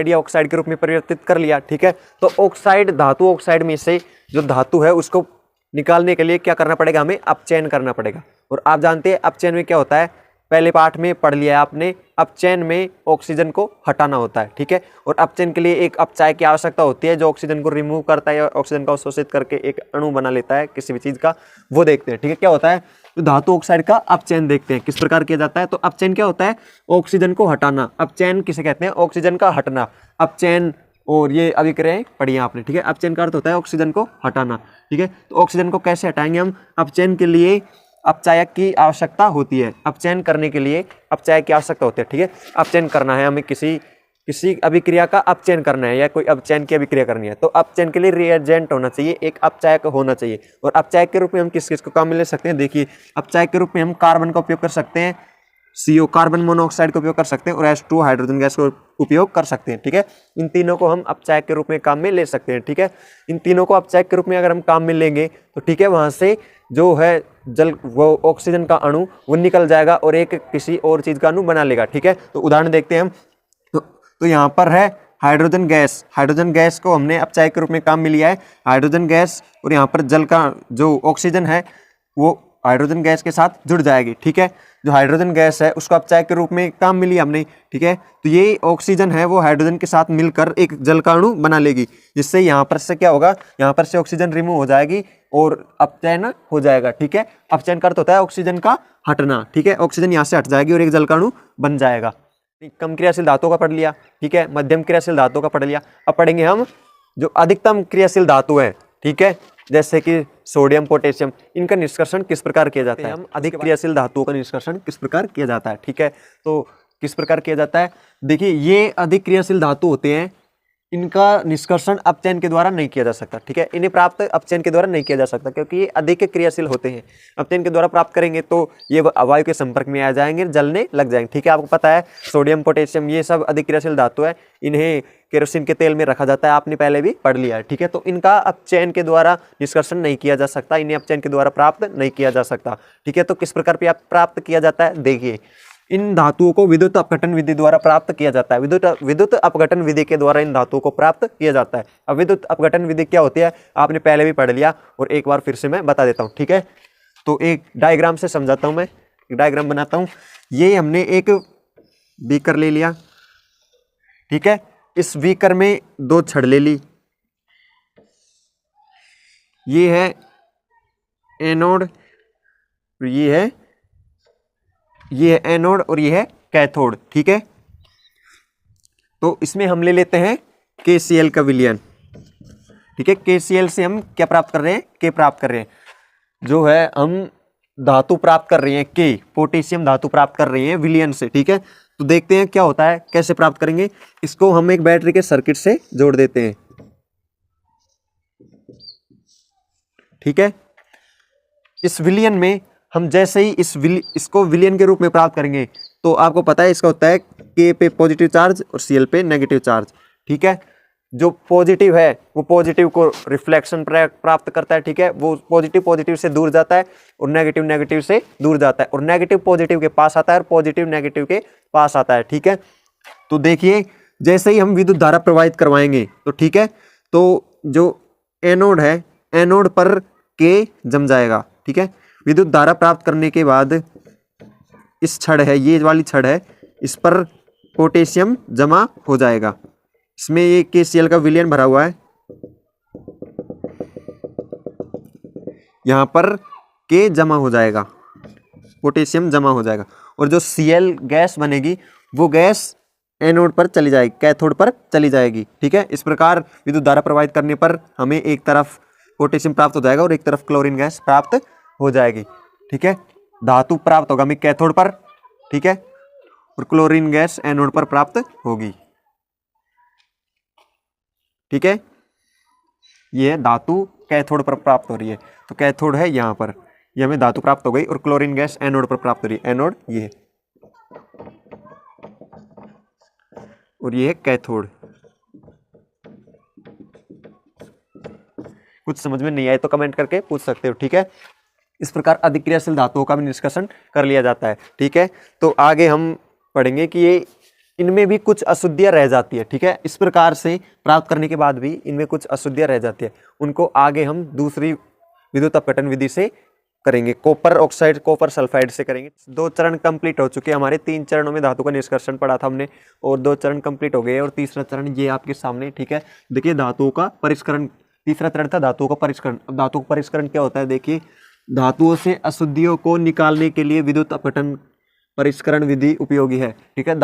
या ऑक्साइड के रूप में परिवर्तित कर लिया। ठीक है, तो धातु ऑक्साइड में से जो धातु है उसको निकालने के लिए क्या करना पड़ेगा? हमें अपचयन करना पड़ेगा। और आप जानते हैं अपचयन में क्या होता है, पहले पाठ में पढ़ लिया है आपने। अपचयन में ऑक्सीजन को हटाना होता है। ठीक है, और अपचयन के लिए एक अपचायक की आवश्यकता होती है जो ऑक्सीजन को रिमूव करता है, ऑक्सीजन को शोषित करके एक अणु बना लेता है किसी भी चीज का, वो देखते हैं। ठीक है, क्या होता है? तो धातु ऑक्साइड का अपचयन देखते हैं किस प्रकार किया जाता है। तो अपचयन क्या होता है? ऑक्सीजन को हटाना। अपचयन किसे कहते हैं? ऑक्सीजन का हटना। अपचयन और ये अभिक्रियाएं पढ़ी आपने। ठीक है, अपचयन का अर्थ होता है ऑक्सीजन को हटाना। ठीक है, तो ऑक्सीजन को कैसे हटाएंगे हम? अपचयन के लिए अपचायक की आवश्यकता होती है। अपचयन करने के लिए अपचायक की आवश्यकता होती है। ठीक है, अपचयन करना है हमें, किसी अभिक्रिया का अपचयन करना है या कोई अपचयन की अभिक्रिया करनी है तो अपचयन के लिए रिएजेंट होना चाहिए, एक अपचायक होना चाहिए। और अपचायक के रूप में हम किस किस को काम में ले सकते हैं? देखिए, अपचायक के रूप में हम कार्बन का उपयोग कर सकते हैं, CO कार्बन मोनोऑक्साइड का उपयोग कर सकते हैं और H2 हाइड्रोजन गैस का उपयोग कर सकते हैं। ठीक है, इन तीनों को हम अपचायक के रूप में काम में ले सकते हैं। ठीक है, इन तीनों को अपचायक के रूप में अगर हम काम में लेंगे तो ठीक है, वहां से जो है वो ऑक्सीजन का अणु वो निकल जाएगा और एक किसी और चीज का अणु बना लेगा। ठीक है, तो उदाहरण देखते हैं हम। तो यहाँ पर है हाइड्रोजन गैस को हमने अपचायक के रूप में काम में लिया है, हाइड्रोजन गैस। और यहाँ पर जल का जो ऑक्सीजन है वो हाइड्रोजन गैस के साथ जुड़ जाएगी। ठीक है, जो हाइड्रोजन गैस है उसको अपचायक के रूप में काम में लिया हमने। ठीक है, तो ये ऑक्सीजन है वो हाइड्रोजन के साथ मिलकर एक जल का अणु बना लेगी, जिससे यहाँ पर से क्या होगा? यहाँ पर से ऑक्सीजन रिमूव हो जाएगी और अपचयन हो जाएगा। ठीक है, अपचयन का अर्थ होता है ऑक्सीजन का हटना। ठीक है, ऑक्सीजन यहाँ से हट जाएगी और एक जल का अणु बन जाएगा। कम क्रियाशील धातुओं का पढ़ लिया। ठीक है, मध्यम क्रियाशील धातुओं का पढ़ लिया। अब पढ़ेंगे हम जो अधिकतम क्रियाशील धातु है। ठीक है, जैसे कि सोडियम, पोटेशियम, इनका निष्कर्षण किस प्रकार किया जाता है? हम अधिक क्रियाशील धातुओं का निष्कर्षण किस प्रकार किया जाता है? ठीक है, तो किस प्रकार किया जाता है? देखिए, ये अधिक क्रियाशील धातु होते हैं, इनका निष्कर्षण अपचयन के द्वारा नहीं किया जा सकता। ठीक है, इन्हें प्राप्त अपचयन के द्वारा नहीं किया जा सकता क्योंकि ये अधिक क्रियाशील होते हैं। अपचयन के द्वारा प्राप्त करेंगे तो ये वायु के संपर्क में आ जाएंगे, जलने लग जाएंगे। ठीक है, आपको पता है सोडियम, पोटेशियम ये सब अधिक क्रियाशील धातु है, इन्हें केरोसिन के तेल में रखा जाता है, आपने पहले भी पढ़ लिया है। ठीक है, तो इनका अपचयन के द्वारा निष्कर्षण नहीं किया जा सकता, इन्हें अपचयन के द्वारा प्राप्त नहीं किया जा सकता। ठीक है, तो किस प्रकार प्राप्त किया जाता है? देखिए, इन धातुओं को विद्युत अपघटन विधि द्वारा प्राप्त किया जाता है। विद्युत अपघटन विधि के द्वारा इन धातुओं को प्राप्त किया जाता है। अब विद्युत अपघटन विधि क्या होती है आपने पहले भी पढ़ लिया और एक बार फिर से मैं बता देता हूँ। ठीक है, तो एक डायग्राम से समझाता हूँ, मैं एक डायग्राम बनाता हूँ। ये हमने एक बीकर ले लिया। ठीक है, इस बीकर में दो छड़ ले ली। ये है एनोड, ये है एनोड और ये है कैथोड। ठीक है, तो इसमें हम ले लेते हैं KCl का विलयन। ठीक है, KCl से हम क्या प्राप्त कर रहे हैं? K प्राप्त कर रहे हैं। जो है हम धातु प्राप्त कर रहे हैं K, पोटेशियम धातु प्राप्त कर रहे हैं विलयन से। ठीक है, तो देखते हैं क्या होता है, कैसे प्राप्त करेंगे। इसको हम एक बैटरी के सर्किट से जोड़ देते हैं, ठीक है। इस विलयन में हम जैसे ही इसको विलयन के रूप में प्राप्त करेंगे तो आपको पता है इसका होता है के पे पॉजिटिव चार्ज और सीएल पे नेगेटिव चार्ज, ठीक है। जो पॉजिटिव है वो पॉजिटिव को रिफ्लेक्शन प्राप्त करता है, ठीक है। वो पॉजिटिव पॉजिटिव से दूर जाता है और नेगेटिव नेगेटिव से दूर जाता है, और नेगेटिव पॉजिटिव के पास आता है और पॉजिटिव नेगेटिव के पास आता है, ठीक है। तो देखिए जैसे ही हम विद्युत धारा प्रवाहित करवाएंगे तो ठीक है, तो जो एनोड है, एनोड पर के जम जाएगा, ठीक है। विद्युत धारा प्राप्त करने के बाद इस छड़ है, ये वाली छड़ है, इस पर पोटेशियम जमा हो जाएगा। इसमें ये KCl का विलयन भरा हुआ है, यहां पर के जमा हो जाएगा, पोटेशियम जमा हो जाएगा, और जो Cl गैस बनेगी वो गैस एनोड पर चली जाएगी, कैथोड पर चली जाएगी, ठीक है। इस प्रकार विद्युत धारा प्रवाहित करने पर हमें एक तरफ पोटेशियम प्राप्त हो जाएगा और एक तरफ क्लोरीन गैस प्राप्त हो जाएगी, ठीक है। धातु प्राप्त होगा हमें कैथोड पर, ठीक है, और क्लोरीन गैस एनोड पर प्राप्त होगी, ठीक है। ये धातु कैथोड पर प्राप्त हो रही है, तो कैथोड है यहाँ पर, ये हमें धातु प्राप्त हो गई, और क्लोरीन गैस एनोड पर प्राप्त हो रही है, एनोड ये, और ये है कैथोड। कुछ समझ में नहीं आए तो कमेंट करके पूछ सकते हो, ठीक है। इस प्रकार अधिक्रियाशील धातुओं का भी निष्कर्षण कर लिया जाता है, ठीक है। तो आगे हम पढ़ेंगे कि ये इनमें भी कुछ अशुद्धियां रह जाती है, ठीक है। इस प्रकार से प्राप्त करने के बाद भी इनमें कुछ अशुद्धियां रह जाती है, उनको आगे हम दूसरी विद्युत अपघटन विधि से करेंगे, कॉपर ऑक्साइड कॉपर सल्फाइड से करेंगे। 2 चरण कंप्लीट हो चुके हैं हमारे, 3 चरणों में धातु का निष्कर्षण पढ़ा था हमने, और 2 चरण कंप्लीट हो गए, और तीसरा चरण ये आपके सामने, ठीक है। देखिए धातुओं का परिष्करण, तीसरा चरण था धातुओं का परिष्करण। अब धातु का परिष्करण क्या होता है, देखिए धातुओं से अशुद्धियों को निकालने के लिए विद्युत अपघटन परिष्करण विधि उपयोगी है, ठीक है।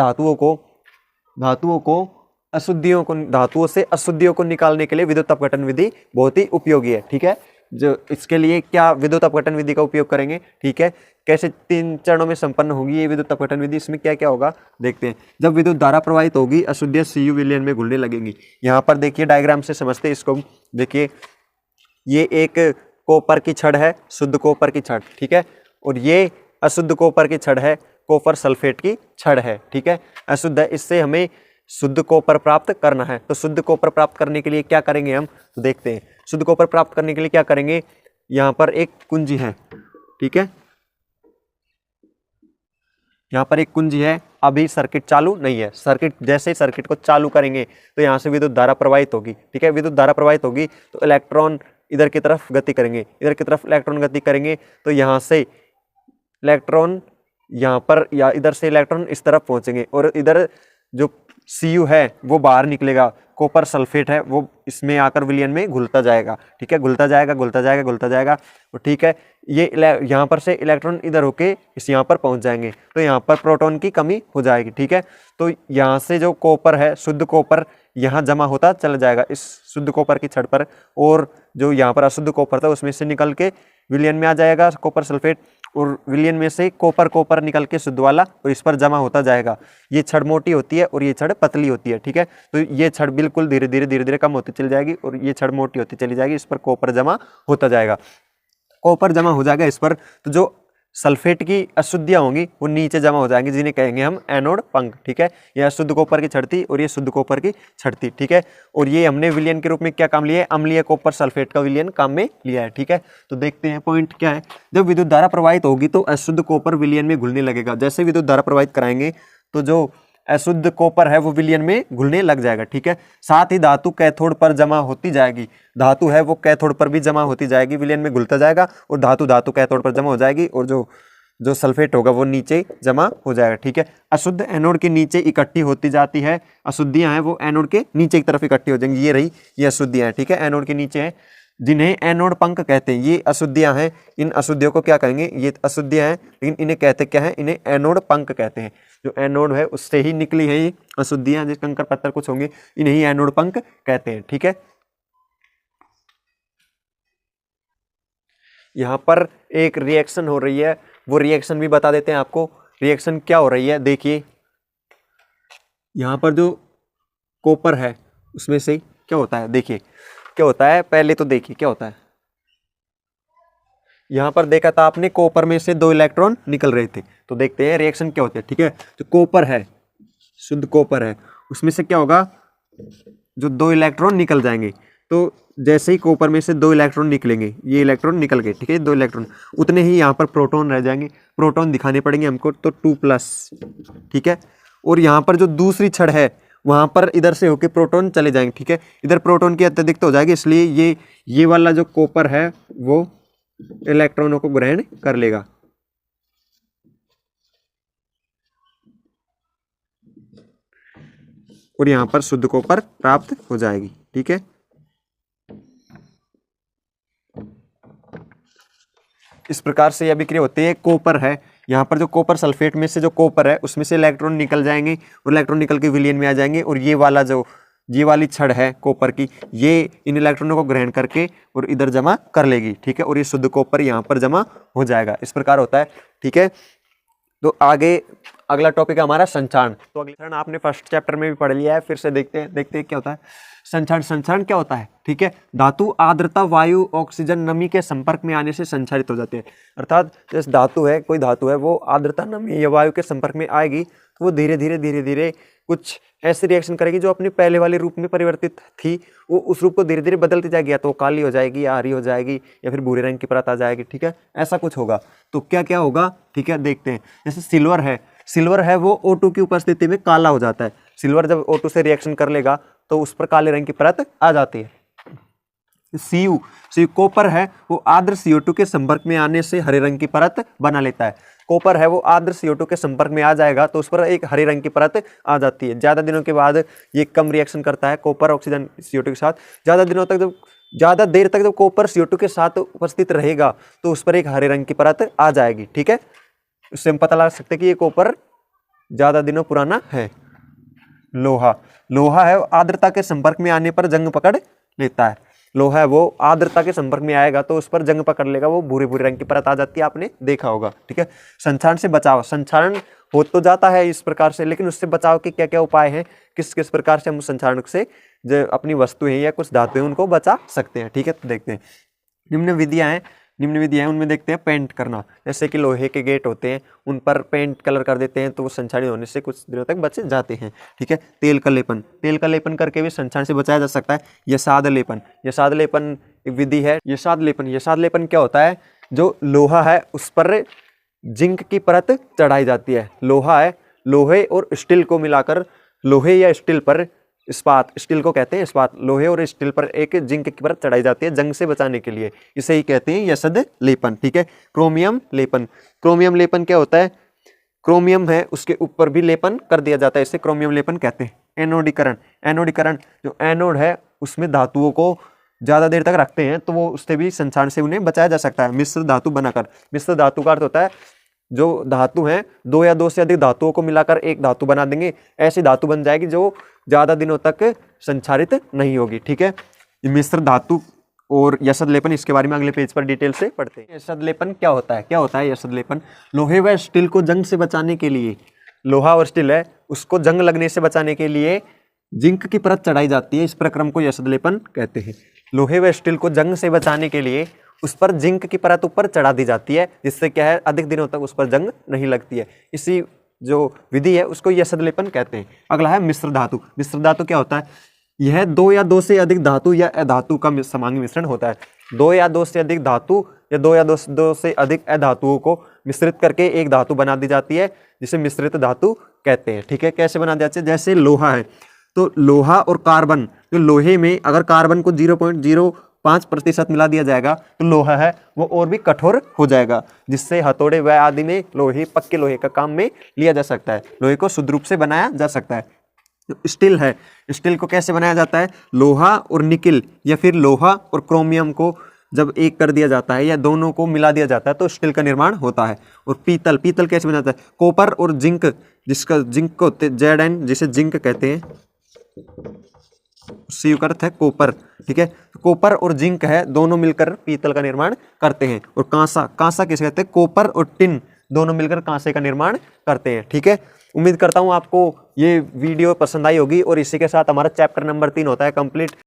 धातुओं से अशुद्धियों को निकालने के लिए विद्युत अपघटन विधि बहुत ही उपयोगी है, ठीक है। जो इसके लिए क्या विद्युत अपघटन विधि का उपयोग करेंगे, ठीक है। कैसे 3 चरणों में संपन्न होगी ये विद्युत अपघटन विधि, इसमें क्या क्या होगा देखते हैं। जब विद्युत धारा प्रवाहित होगी अशुद्धियां Cu विलयन में घुलने लगेंगी। यहाँ पर देखिए डायग्राम से समझते हैं इसको, देखिए ये एक कॉपर की छड़ है, शुद्ध कॉपर की छड़, ठीक है, और ये अशुद्ध कॉपर की छड़ है, कॉपर सल्फेट की छड़ है, ठीक है। अशुद्ध है, इससे हमें शुद्ध कॉपर प्राप्त करना है। तो शुद्ध कॉपर प्राप्त करने के लिए क्या करेंगे हम, तो देखते हैं। शुद्ध कॉपर प्राप्त करने के लिए क्या करेंगे, यहाँ पर एक कुंजी है, ठीक है, यहाँ पर एक कुंजी है। अभी सर्किट चालू नहीं है, सर्किट जैसे सर्किट को चालू करेंगे तो यहाँ से विद्युत धारा प्रवाहित होगी, ठीक है। विद्युत धारा प्रवाहित होगी तो इलेक्ट्रॉन इधर की तरफ गति करेंगे, इधर की तरफ इलेक्ट्रॉन गति करेंगे, तो यहाँ से इलेक्ट्रॉन यहाँ पर, या इधर से इलेक्ट्रॉन इस तरफ पहुँचेंगे, और इधर जो Cu है वो बाहर निकलेगा, कॉपर सल्फेट है वो इसमें आकर विलयन में घुलता जाएगा, ठीक है, घुलता जाएगा घुलता जाएगा घुलता जाएगा, और ठीक है। ये यहाँ पर से इलेक्ट्रॉन इधर होके इस यहाँ पर पहुँच जाएंगे, तो यहाँ पर प्रोटॉन की कमी हो जाएगी, ठीक है। तो यहाँ से जो कॉपर है, शुद्ध कॉपर यहाँ जमा होता चला जाएगा इस शुद्ध कॉपर की छड़ पर, और जो यहाँ पर अशुद्ध कॉपर था उसमें से निकल के विलयन में आ जाएगा कॉपर सल्फेट, और विलयन में से कॉपर निकल के शुद्ध वाला और इस पर जमा होता जाएगा। ये छड़ मोटी होती है और ये छड़ पतली होती है, ठीक है। तो ये छड़ बिल्कुल धीरे धीरे कम होती चली जाएगी, और ये छड़ मोटी होती चली जाएगी, इस पर कॉपर जमा होता जाएगा। कॉपर जमा हो जाएगा इस पर, तो जो सल्फेट की अशुद्धियां होंगी वो नीचे जमा हो जाएंगी, जिन्हें कहेंगे हम एनोड पंख, ठीक है। यह शुद्ध कॉपर की छड़ थी और ये शुद्ध कॉपर की छड़ थी, ठीक है। और ये हमने विलयन के रूप में क्या काम लिया है, अम्लीय कॉपर सल्फेट का विलयन काम में लिया है, ठीक है। तो देखते हैं पॉइंट क्या है। जब विद्युत धारा प्रवाहित होगी तो अशुद्ध कॉपर विलयन में घुलने लगेगा। जैसे विद्युत धारा प्रवाहित कराएंगे तो जो अशुद्ध कॉपर है वो विलयन में घुलने लग जाएगा, ठीक है। साथ ही धातु कैथोड पर जमा होती जाएगी, धातु है वो कैथोड पर भी जमा होती जाएगी, विलयन में घुलता जाएगा, और धातु कैथोड पर जमा हो जाएगी, और जो सल्फेट होगा वो नीचे जमा हो जाएगा, ठीक है। अशुद्ध एनोड के नीचे इकट्ठी होती जाती है, अशुद्धियां हैं वो एनोड के नीचे की तरफ इकट्ठी हो जाएंगी, ये रही ये अशुद्धियां हैं, ठीक है, एनोड के नीचे है, जिन्हें एनोड पंख कहते हैं। ये अशुद्धियां हैं, इन अशुद्धियों को क्या कहेंगे, ये अशुद्धियां हैं, लेकिन इन्हें कहते क्या है, इन्हें एनोड पंख कहते हैं। जो एनोड है उससे ही निकली है ये अशुद्धियां, जिस कंकर पत्थर कुछ होंगे, इन्हें ही एनोड पंख कहते हैं, ठीक है। यहाँ पर एक रिएक्शन हो रही है, वो रिएक्शन भी बता देते हैं आपको। रिएक्शन क्या हो रही है, देखिए यहाँ पर जो कॉपर है उसमें से क्या होता है, देखिए क्या होता है, पहले तो देखिए क्या होता है। यहाँ पर देखा था आपने, कॉपर में से 2 इलेक्ट्रॉन निकल रहे थे, तो देखते हैं रिएक्शन क्या होती है। ठीक है, जो कॉपर है, शुद्ध कॉपर है, उसमें से क्या होगा, जो 2 इलेक्ट्रॉन निकल जाएंगे। तो जैसे ही कॉपर में से 2 इलेक्ट्रॉन निकलेंगे, ये इलेक्ट्रॉन निकल गए, ठीक है, 2 इलेक्ट्रॉन, उतने ही यहाँ पर प्रोटॉन रह जाएंगे। प्रोटॉन दिखाने पड़ेंगे हमको, तो 2+, ठीक है। और यहाँ पर जो दूसरी छड़ है वहाँ पर इधर से होके प्रोटॉन चले जाएंगे, ठीक है। इधर प्रोटॉन की अत्यधिकता हो जाएगी, इसलिए ये वाला जो कॉपर है वो इलेक्ट्रॉनों को ग्रहण कर लेगा। और यहाँ पर शुद्ध कॉपर प्राप्त हो जाएगी, ठीक है। इस प्रकार से यह अभिक्रिया होती है। कॉपर है, यहाँ पर जो कॉपर सल्फेट में से जो कॉपर है उसमें से इलेक्ट्रॉन निकल जाएंगे, और इलेक्ट्रॉन निकल के विलयन में आ जाएंगे, और ये वाली छड़ है कॉपर की, ये इन इलेक्ट्रॉनों को ग्रहण करके और इधर जमा कर लेगी, ठीक है। और ये शुद्ध कॉपर यहाँ पर जमा हो जाएगा। इस प्रकार होता है, ठीक है। तो आगे अगला टॉपिक है हमारा संचारण। तो अगला संचारण आपने फर्स्ट चैप्टर में भी पढ़ लिया है, फिर से देखते हैं क्या होता है संचारण। संचारण क्या होता है, ठीक है। धातु आर्द्रता, वायु, ऑक्सीजन, नमी के संपर्क में आने से संचारित हो जाते हैं। अर्थात जैसे धातु है, कोई धातु है, वो आर्द्रता, नमी या वायु के संपर्क में आएगी तो वो धीरे धीरे कुछ ऐसी रिएक्शन करेगी जो अपने पहले वाले रूप में परिवर्तित थी, वो उस रूप को धीरे धीरे बदलती जाएगी, या तो काली हो जाएगी, या हरी हो जाएगी, या फिर भूरे रंग की परत आ जाएगी, ठीक है। ऐसा कुछ होगा। तो क्या क्या होगा, ठीक है, देखते हैं। जैसे सिल्वर है वो O2 की उपस्थिति में काला हो जाता है। सिल्वर जब O2 से रिएक्शन कर लेगा तो उस पर काले रंग की परत आ जाती है। Cu कॉपर है, वो आर्द्र CO2 के संपर्क में आने से हरे रंग की परत बना लेता है। कॉपर है, वो आर्द्र CO2 के संपर्क में आ जाएगा तो उस पर एक हरे रंग की परत आ जाती है। ज़्यादा दिनों के बाद ये कम रिएक्शन करता है कॉपर ऑक्सीजन CO2 के साथ। ज़्यादा देर तक जब कॉपर CO2 के साथ उपस्थित रहेगा तो उस पर एक हरे रंग की परत आ जाएगी, ठीक है। इससे हम पता लगा सकते हैं कि ये कॉपर ज़्यादा दिनों पुराना है। लोहा है, आर्द्रता के संपर्क में आने पर जंग पकड़ लेता है। लोहा है, वो आर्द्रता के संपर्क में आएगा तो उस पर जंग पकड़ लेगा, वो भूरे रंग की परत आ जाती है, आपने देखा होगा, ठीक है। संचारण से बचाव, संचारण हो तो जाता है इस प्रकार से, लेकिन उससे बचाव के क्या क्या उपाय हैं, किस किस प्रकार से हम संचारण से जो अपनी वस्तुएं या कुछ धातुएं उनको बचा सकते हैं, ठीक है। तो देखते हैं निम्न विधियां उनमें देखते हैं पेंट करना। जैसे कि लोहे के गेट होते हैं, उन पर पेंट कलर कर देते हैं तो वो संचारित होने से कुछ दिनों तक बच जाते हैं, ठीक है। तेल का लेपन करके भी संचारण से बचाया जा सकता है। यसाद लेपन एक विधि है। यसाद लेपन क्या होता है, जो लोहा है उस पर जिंक की परत चढ़ाई जाती है। लोहा है, लोहे और स्टील को मिलाकर, लोहे या स्टील पर स्टील को कहते हैं इस्पात, लोहे और स्टील पर एक जिंक की परत चढ़ाई जाती है जंग से बचाने के लिए, इसे ही कहते हैं यशद लेपन, ठीक है। क्रोमियम लेपन क्या होता है, क्रोमियम है उसके ऊपर भी लेपन कर दिया जाता है, इसे क्रोमियम लेपन कहते हैं। एनोडीकरण, जो एनोड है उसमें धातुओं को ज़्यादा देर तक रखते हैं तो वो उससे भी संचारण से उन्हें बचाया जा सकता है। मिश्र धातु बनाकर, मिश्र धातु का अर्थ होता है जो धातु हैं 2 या 2 से अधिक धातुओं को मिलाकर एक धातु बना देंगे, ऐसी धातु बन जाएगी जो ज़्यादा दिनों तक संचारित नहीं होगी, ठीक है। मिश्र धातु और यशद लेपन, इसके बारे में अगले पेज पर डिटेल से पढ़ते हैं। यशद लेपन क्या होता है यशद लेपन, लोहे व स्टील को जंग से बचाने के लिए, लोहा और स्टील है उसको जंग लगने से बचाने के लिए जिंक की परत चढ़ाई जाती है, इस प्रक्रम को यशद लेपन कहते हैं। लोहे व स्टील को जंग से बचाने के लिए उस पर जिंक की परत ऊपर चढ़ा दी जाती है, जिससे क्या है अधिक दिनों तक उस पर जंग नहीं लगती है। इसी जो विधि है उसको यशद लेपन कहते हैं। अगला है मिश्र धातु क्या होता है, यह 2 या 2 से अधिक धातु या अधातु का समांगी मिश्रण होता है। 2 या 2 से अधिक धातु या 2 या 2 से अधिक अधातुओं को मिश्रित करके एक धातु बना दी जाती है, जिसे मिश्रित धातु कहते हैं, ठीक है। कैसे बना दी जाती है, जैसे लोहा है तो लोहा और कार्बन, जो लोहे में अगर कार्बन को 0.05% मिला दिया जाएगा तो लोहा है वो और भी कठोर हो जाएगा, जिससे हथौड़े व आदि में पक्के लोहे का काम में लिया जा सकता है, लोहे को शुद्ध रूप से बनाया जा सकता है। स्टील है, स्टील को कैसे बनाया जाता है, लोहा और निकिल या फिर लोहा और क्रोमियम को जब एक कर दिया जाता है या दोनों को मिला दिया जाता है तो स्टील का निर्माण होता है। और पीतल कैसे बना जाता है, कॉपर और जिंक, जिसका जिंक को Zn जिसे जिंक कहते हैं, सी का अर्थ है कॉपर, ठीक है। कॉपर और जिंक है दोनों मिलकर पीतल का निर्माण करते हैं। और कांसा किसे कहते हैं, कॉपर और टिन दोनों मिलकर कांसे का निर्माण करते हैं, ठीक है। उम्मीद करता हूँ आपको ये वीडियो पसंद आई होगी और इसी के साथ हमारा चैप्टर नंबर 3 होता है कंप्लीट।